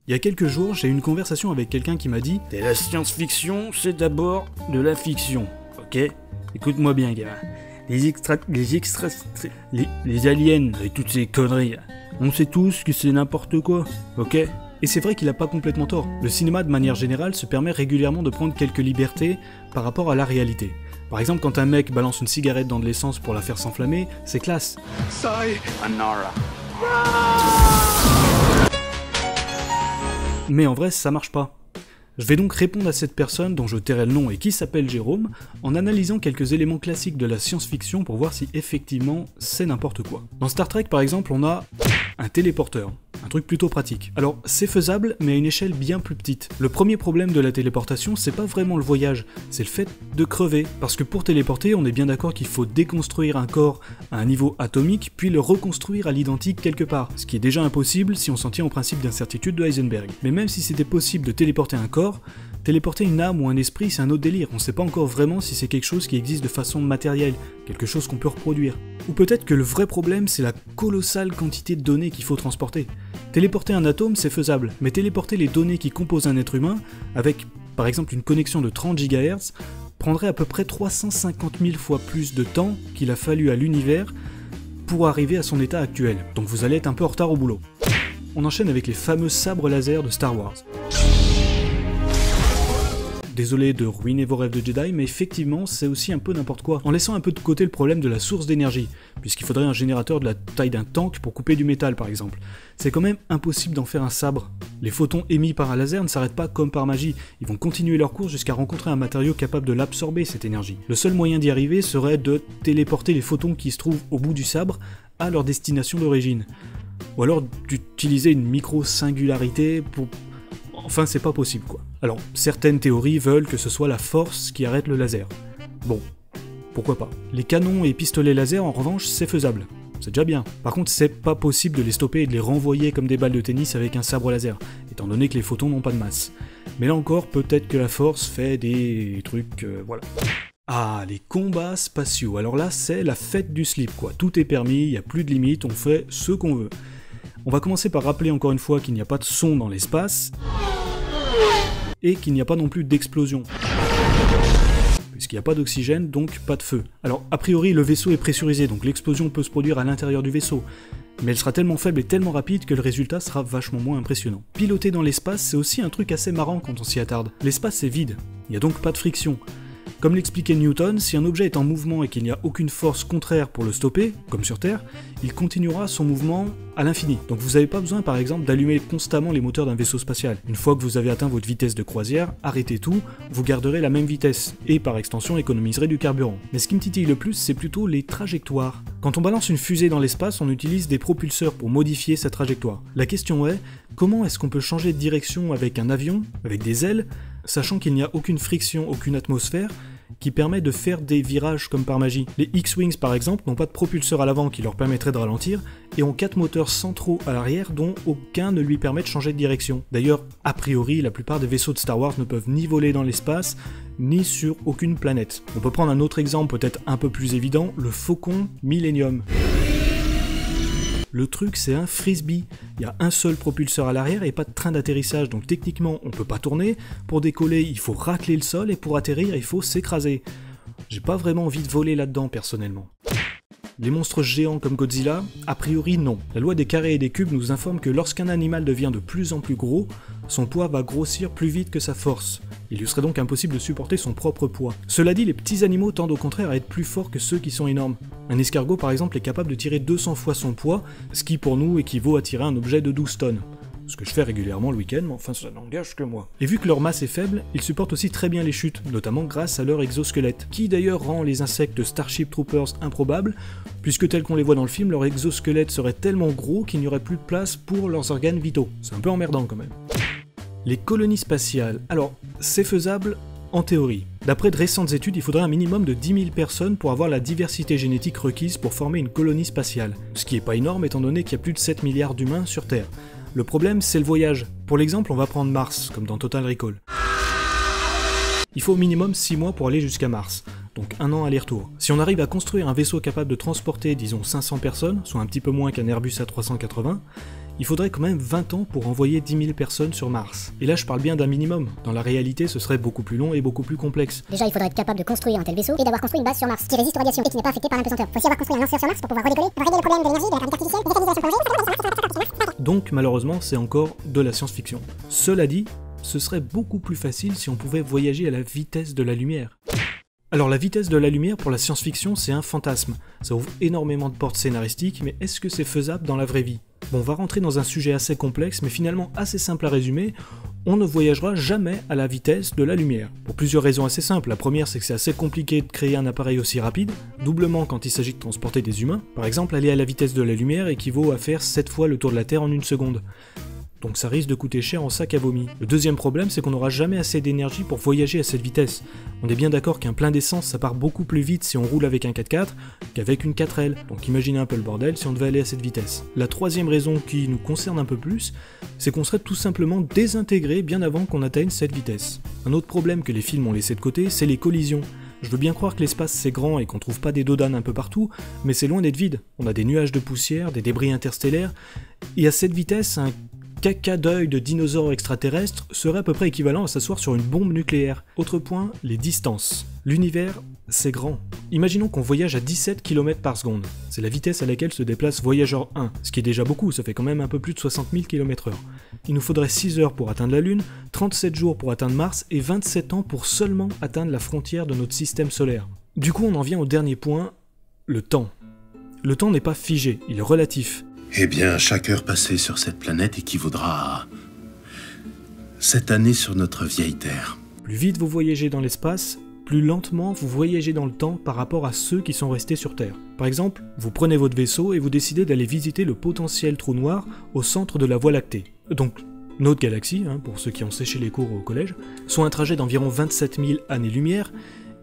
Il y a quelques jours, j'ai eu une conversation avec quelqu'un qui m'a dit « La science-fiction, c'est d'abord de la fiction, ok? Écoute-moi bien, gamin. Les aliens et toutes ces conneries, là, on sait tous que c'est n'importe quoi, ok ?» Et c'est vrai qu'il a pas complètement tort. Le cinéma, de manière générale, se permet régulièrement de prendre quelques libertés par rapport à la réalité. Par exemple, quand un mec balance une cigarette dans de l'essence pour la faire s'enflammer, c'est classe. Sayonara. Mais en vrai, ça marche pas. Je vais donc répondre à cette personne dont je tairai le nom et qui s'appelle Jérôme, en analysant quelques éléments classiques de la science-fiction pour voir si effectivement c'est n'importe quoi. Dans Star Trek par exemple, on a un téléporteur. Un truc plutôt pratique. Alors, c'est faisable, mais à une échelle bien plus petite. Le premier problème de la téléportation, c'est pas vraiment le voyage, c'est le fait de crever. Parce que pour téléporter, on est bien d'accord qu'il faut déconstruire un corps à un niveau atomique, puis le reconstruire à l'identique quelque part. Ce qui est déjà impossible si on s'en tient au principe d'incertitude de Heisenberg. Mais même si c'était possible de téléporter un corps, téléporter une âme ou un esprit, c'est un autre délire. On sait pas encore vraiment si c'est quelque chose qui existe de façon matérielle, quelque chose qu'on peut reproduire. Ou peut-être que le vrai problème, c'est la colossale quantité de données qu'il faut transporter. Téléporter un atome, c'est faisable, mais téléporter les données qui composent un être humain, avec par exemple une connexion de 30 GHz, prendrait à peu près 350 000 fois plus de temps qu'il a fallu à l'univers pour arriver à son état actuel. Donc vous allez être un peu en retard au boulot. On enchaîne avec les fameux sabres laser de Star Wars. Désolé de ruiner vos rêves de Jedi, mais effectivement, c'est aussi un peu n'importe quoi, en laissant un peu de côté le problème de la source d'énergie, puisqu'il faudrait un générateur de la taille d'un tank pour couper du métal par exemple. C'est quand même impossible d'en faire un sabre. Les photons émis par un laser ne s'arrêtent pas comme par magie, ils vont continuer leur course jusqu'à rencontrer un matériau capable de l'absorber, cette énergie. Le seul moyen d'y arriver serait de téléporter les photons qui se trouvent au bout du sabre à leur destination d'origine. Ou alors d'utiliser une micro-singularité pour... Enfin, c'est pas possible, quoi. Alors, certaines théories veulent que ce soit la force qui arrête le laser. Bon, pourquoi pas. Les canons et pistolets laser, en revanche, c'est faisable. C'est déjà bien. Par contre, c'est pas possible de les stopper et de les renvoyer comme des balles de tennis avec un sabre laser, étant donné que les photons n'ont pas de masse. Mais là encore, peut-être que la force fait des trucs... voilà. Ah, les combats spatiaux. Alors là, c'est la fête du slip, quoi. Tout est permis, il n'y a plus de limites, on fait ce qu'on veut. On va commencer par rappeler encore une fois qu'il n'y a pas de son dans l'espace, et qu'il n'y a pas non plus d'explosion. Puisqu'il n'y a pas d'oxygène, donc pas de feu. Alors, a priori, le vaisseau est pressurisé, donc l'explosion peut se produire à l'intérieur du vaisseau. Mais elle sera tellement faible et tellement rapide que le résultat sera vachement moins impressionnant. Piloter dans l'espace, c'est aussi un truc assez marrant quand on s'y attarde. L'espace est vide, il n'y a donc pas de friction. Comme l'expliquait Newton, si un objet est en mouvement et qu'il n'y a aucune force contraire pour le stopper, comme sur Terre, il continuera son mouvement à l'infini. Donc vous n'avez pas besoin par exemple d'allumer constamment les moteurs d'un vaisseau spatial. Une fois que vous avez atteint votre vitesse de croisière, arrêtez tout, vous garderez la même vitesse, et par extension économiserez du carburant. Mais ce qui me titille le plus, c'est plutôt les trajectoires. Quand on balance une fusée dans l'espace, on utilise des propulseurs pour modifier sa trajectoire. La question est, comment est-ce qu'on peut changer de direction avec un avion, avec des ailes, sachant qu'il n'y a aucune friction, aucune atmosphère, qui permet de faire des virages comme par magie. Les X-Wings par exemple n'ont pas de propulseur à l'avant qui leur permettrait de ralentir, et ont 4 moteurs centraux à l'arrière dont aucun ne lui permet de changer de direction. D'ailleurs, a priori, la plupart des vaisseaux de Star Wars ne peuvent ni voler dans l'espace, ni sur aucune planète. On peut prendre un autre exemple peut-être un peu plus évident, le Faucon Millennium. Le truc, c'est un frisbee. Il y a un seul propulseur à l'arrière et pas de train d'atterrissage, donc techniquement, on peut pas tourner. Pour décoller, il faut racler le sol et pour atterrir, il faut s'écraser. J'ai pas vraiment envie de voler là-dedans, personnellement. Les monstres géants comme Godzilla, a priori non. La loi des carrés et des cubes nous informe que lorsqu'un animal devient de plus en plus gros, son poids va grossir plus vite que sa force. Il lui serait donc impossible de supporter son propre poids. Cela dit, les petits animaux tendent au contraire à être plus forts que ceux qui sont énormes. Un escargot par exemple est capable de tirer 200 fois son poids, ce qui pour nous équivaut à tirer un objet de 12 tonnes. Ce que je fais régulièrement le week-end, mais enfin ça n'engage que moi. Et vu que leur masse est faible, ils supportent aussi très bien les chutes, notamment grâce à leur exosquelette, qui d'ailleurs rend les insectes Starship Troopers improbables, puisque tels qu'on les voit dans le film, leur exosquelette serait tellement gros qu'il n'y aurait plus de place pour leurs organes vitaux. C'est un peu emmerdant quand même. Les colonies spatiales. Alors, c'est faisable en théorie. D'après de récentes études, il faudrait un minimum de 10 000 personnes pour avoir la diversité génétique requise pour former une colonie spatiale. Ce qui est pas énorme étant donné qu'il y a plus de 7 milliards d'humains sur Terre. Le problème, c'est le voyage. Pour l'exemple, on va prendre Mars, comme dans Total Recall. Il faut au minimum 6 mois pour aller jusqu'à Mars, donc 1 an aller-retour. Si on arrive à construire un vaisseau capable de transporter, disons 500 personnes, soit un petit peu moins qu'un Airbus A380, Il faudrait quand même 20 ans pour envoyer 10 000 personnes sur Mars. Et là je parle bien d'un minimum, dans la réalité ce serait beaucoup plus long et beaucoup plus complexe. Déjà il faudrait être capable de construire un tel vaisseau et d'avoir construit une base sur Mars qui résiste aux radiations et qui n'est pas affectée par l'impesanteur. Faut aussi avoir construit un lanceur sur Mars pour pouvoir redécoller, pour régler le problème de l'énergie, de la gravité artificielle, des mécanismes prolongés. Donc malheureusement c'est encore de la science-fiction. Cela dit, ce serait beaucoup plus facile si on pouvait voyager à la vitesse de la lumière. Alors la vitesse de la lumière pour la science-fiction c'est un fantasme, ça ouvre énormément de portes scénaristiques, mais est-ce que c'est faisable dans la vraie vie? Bon, on va rentrer dans un sujet assez complexe mais finalement assez simple à résumer, on ne voyagera jamais à la vitesse de la lumière. Pour plusieurs raisons assez simples, la première c'est que c'est assez compliqué de créer un appareil aussi rapide, doublement quand il s'agit de transporter des humains. Par exemple, aller à la vitesse de la lumière équivaut à faire 7 fois le tour de la Terre en une seconde. Donc ça risque de coûter cher en sac à vomi. Le deuxième problème, c'est qu'on n'aura jamais assez d'énergie pour voyager à cette vitesse. On est bien d'accord qu'un plein d'essence, ça part beaucoup plus vite si on roule avec un 4x4 qu'avec une 4L. Donc imaginez un peu le bordel si on devait aller à cette vitesse. La troisième raison qui nous concerne un peu plus, c'est qu'on serait tout simplement désintégré bien avant qu'on atteigne cette vitesse. Un autre problème que les films ont laissé de côté, c'est les collisions. Je veux bien croire que l'espace c'est grand et qu'on trouve pas des dodanes un peu partout, mais c'est loin d'être vide. On a des nuages de poussière, des débris interstellaires, et à cette vitesse, un caca d'œil de dinosaures extraterrestres serait à peu près équivalent à s'asseoir sur une bombe nucléaire. Autre point, les distances. L'univers, c'est grand. Imaginons qu'on voyage à 17 km par seconde. C'est la vitesse à laquelle se déplace Voyageur 1, ce qui est déjà beaucoup, ça fait quand même un peu plus de 60 000 km/h. Il nous faudrait 6 heures pour atteindre la Lune, 37 jours pour atteindre Mars et 27 ans pour seulement atteindre la frontière de notre système solaire. Du coup, on en vient au dernier point, le temps. Le temps n'est pas figé, il est relatif. Eh bien, chaque heure passée sur cette planète équivaudra à 7 années sur notre vieille Terre. Plus vite vous voyagez dans l'espace, plus lentement vous voyagez dans le temps par rapport à ceux qui sont restés sur Terre. Par exemple, vous prenez votre vaisseau et vous décidez d'aller visiter le potentiel trou noir au centre de la Voie lactée. Donc, notre galaxie, pour ceux qui ont séché les cours au collège, soit un trajet d'environ 27 000 années-lumière.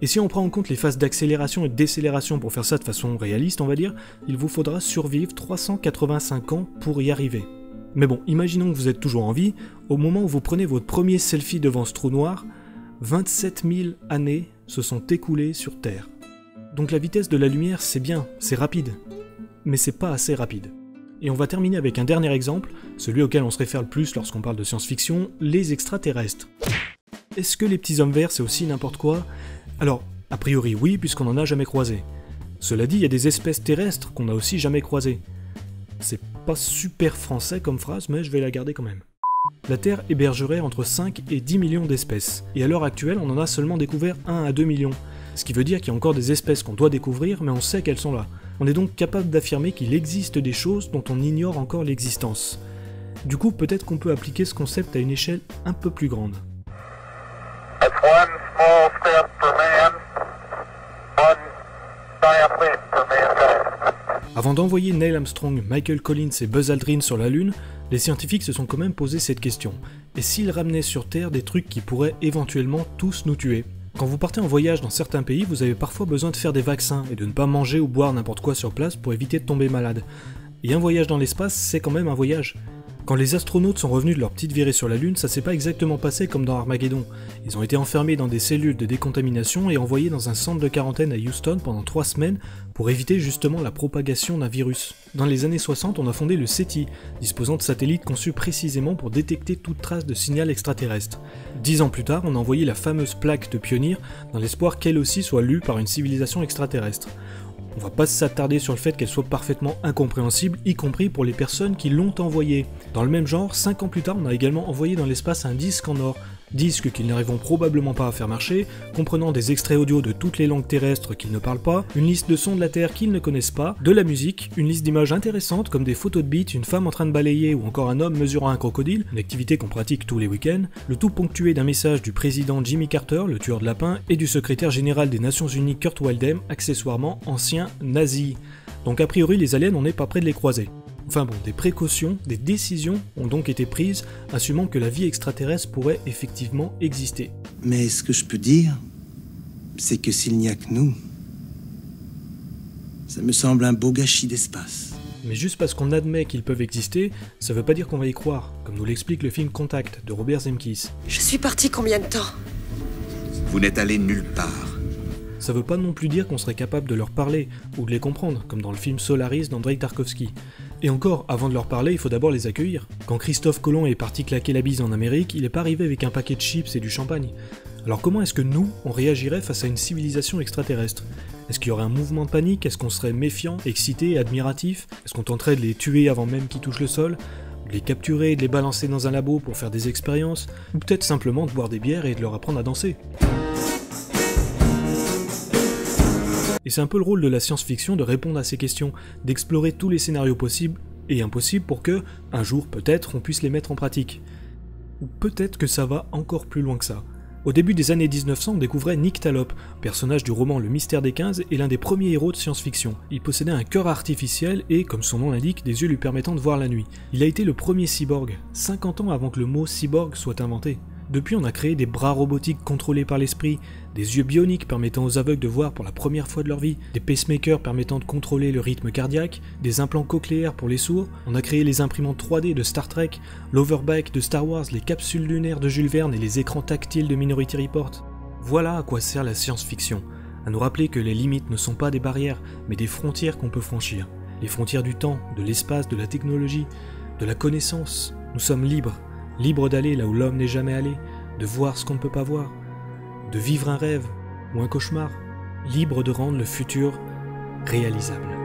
Et si on prend en compte les phases d'accélération et de décélération pour faire ça de façon réaliste, on va dire, il vous faudra survivre 385 ans pour y arriver. Mais bon, imaginons que vous êtes toujours en vie, au moment où vous prenez votre premier selfie devant ce trou noir, 27 000 années se sont écoulées sur Terre. Donc la vitesse de la lumière, c'est bien, c'est rapide, mais c'est pas assez rapide. Et on va terminer avec un dernier exemple, celui auquel on se réfère le plus lorsqu'on parle de science-fiction, les extraterrestres. Est-ce que les petits hommes verts c'est aussi n'importe quoi ? Alors, a priori oui, puisqu'on n'en a jamais croisé. Cela dit, il y a des espèces terrestres qu'on n'a aussi jamais croisées. C'est pas super français comme phrase, mais je vais la garder quand même. La Terre hébergerait entre 5 et 10 millions d'espèces, et à l'heure actuelle, on en a seulement découvert 1 à 2 millions. Ce qui veut dire qu'il y a encore des espèces qu'on doit découvrir, mais on sait qu'elles sont là. On est donc capable d'affirmer qu'il existe des choses dont on ignore encore l'existence. Du coup, peut-être qu'on peut appliquer ce concept à une échelle un peu plus grande. Avant d'envoyer Neil Armstrong, Michael Collins et Buzz Aldrin sur la Lune, les scientifiques se sont quand même posé cette question. Et s'ils ramenaient sur Terre des trucs qui pourraient éventuellement tous nous tuer ? Quand vous partez en voyage dans certains pays, vous avez parfois besoin de faire des vaccins et de ne pas manger ou boire n'importe quoi sur place pour éviter de tomber malade. Et un voyage dans l'espace, c'est quand même un voyage. Quand les astronautes sont revenus de leur petite virée sur la Lune, ça s'est pas exactement passé comme dans Armageddon. Ils ont été enfermés dans des cellules de décontamination et envoyés dans un centre de quarantaine à Houston pendant 3 semaines pour éviter justement la propagation d'un virus. Dans les années 60, on a fondé le SETI, disposant de satellites conçus précisément pour détecter toute trace de signal extraterrestre. 10 ans plus tard, on a envoyé la fameuse plaque de Pioneer dans l'espoir qu'elle aussi soit lue par une civilisation extraterrestre. On va pas s'attarder sur le fait qu'elle soit parfaitement incompréhensible, y compris pour les personnes qui l'ont envoyée. Dans le même genre, 5 ans plus tard, on a également envoyé dans l'espace un disque en or, disque qu'ils n'arriveront probablement pas à faire marcher, comprenant des extraits audio de toutes les langues terrestres qu'ils ne parlent pas, une liste de sons de la Terre qu'ils ne connaissent pas, de la musique, une liste d'images intéressantes comme des photos de beats, une femme en train de balayer ou encore un homme mesurant un crocodile, une activité qu'on pratique tous les week-ends, le tout ponctué d'un message du président Jimmy Carter, le tueur de lapins, et du secrétaire général des Nations Unies Kurt Waldheim, accessoirement ancien nazi. Donc a priori les aliens on n'est pas près de les croiser. Enfin bon, des précautions, des décisions ont donc été prises, assumant que la vie extraterrestre pourrait effectivement exister. Mais ce que je peux dire, c'est que s'il n'y a que nous, ça me semble un beau gâchis d'espace. Mais juste parce qu'on admet qu'ils peuvent exister, ça veut pas dire qu'on va y croire, comme nous l'explique le film Contact de Robert Zemeckis. Je suis parti combien de temps ? Vous n'êtes allé nulle part. Ça veut pas non plus dire qu'on serait capable de leur parler, ou de les comprendre, comme dans le film Solaris d'Andrei Tarkovsky. Et encore, avant de leur parler, il faut d'abord les accueillir. Quand Christophe Colomb est parti claquer la bise en Amérique, il n'est pas arrivé avec un paquet de chips et du champagne. Alors comment est-ce que nous, on réagirait face à une civilisation extraterrestre? Est-ce qu'il y aurait un mouvement de panique? Est-ce qu'on serait méfiant, excité, admiratif? Est-ce qu'on tenterait de les tuer avant même qu'ils touchent le sol? De les capturer et de les balancer dans un labo pour faire des expériences? Ou peut-être simplement de boire des bières et de leur apprendre à danser? Et c'est un peu le rôle de la science-fiction de répondre à ces questions, d'explorer tous les scénarios possibles et impossibles pour que, un jour peut-être, on puisse les mettre en pratique. Ou peut-être que ça va encore plus loin que ça. Au début des années 1900, on découvrait Nyctalope, personnage du roman Le Mystère des 15 et l'un des premiers héros de science-fiction. Il possédait un cœur artificiel et, comme son nom l'indique, des yeux lui permettant de voir la nuit. Il a été le premier cyborg, 50 ans avant que le mot cyborg soit inventé. Depuis, on a créé des bras robotiques contrôlés par l'esprit, des yeux bioniques permettant aux aveugles de voir pour la première fois de leur vie, des pacemakers permettant de contrôler le rythme cardiaque, des implants cochléaires pour les sourds, on a créé les imprimantes 3D de Star Trek, l'Overback de Star Wars, les capsules lunaires de Jules Verne et les écrans tactiles de Minority Report. Voilà à quoi sert la science-fiction, à nous rappeler que les limites ne sont pas des barrières, mais des frontières qu'on peut franchir. Les frontières du temps, de l'espace, de la technologie, de la connaissance. Nous sommes libres. Libre d'aller là où l'homme n'est jamais allé, de voir ce qu'on ne peut pas voir, de vivre un rêve ou un cauchemar, libre de rendre le futur réalisable.